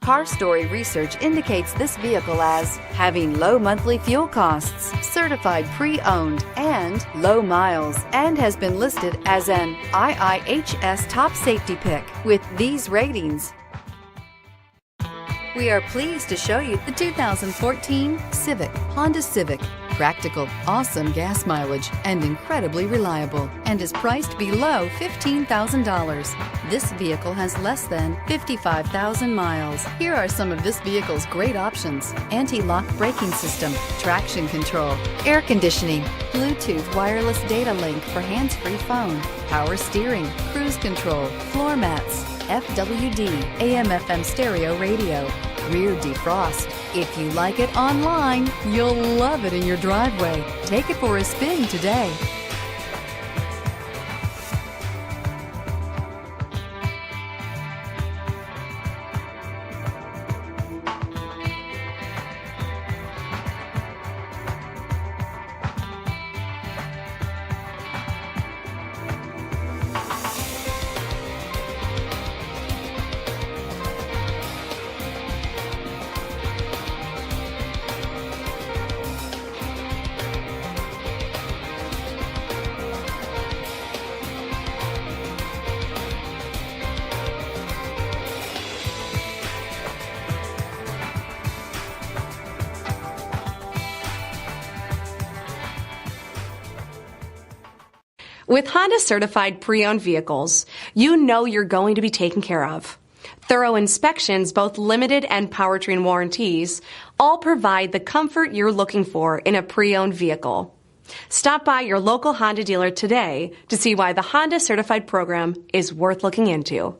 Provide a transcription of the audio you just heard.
Car Story research indicates this vehicle as having low monthly fuel costs, certified pre-owned, and low miles, and has been listed as an IIHS top safety pick with these ratings. We are pleased to show you the 2014 Honda Civic. Practical, awesome gas mileage, and incredibly reliable, and is priced below $15,000. This vehicle has less than 55,000 miles. Here are some of this vehicle's great options: anti-lock braking system, traction control, air conditioning, Bluetooth wireless data link for hands-free phone, power steering, cruise control, floor mats, FWD, AM/FM stereo radio, rear defrost. If you like it online, you'll love it in your driveway. Take it for a spin today. With Honda certified pre-owned vehicles, you know you're going to be taken care of. Thorough inspections, both limited and powertrain warranties, all provide the comfort you're looking for in a pre-owned vehicle. Stop by your local Honda dealer today to see why the Honda certified program is worth looking into.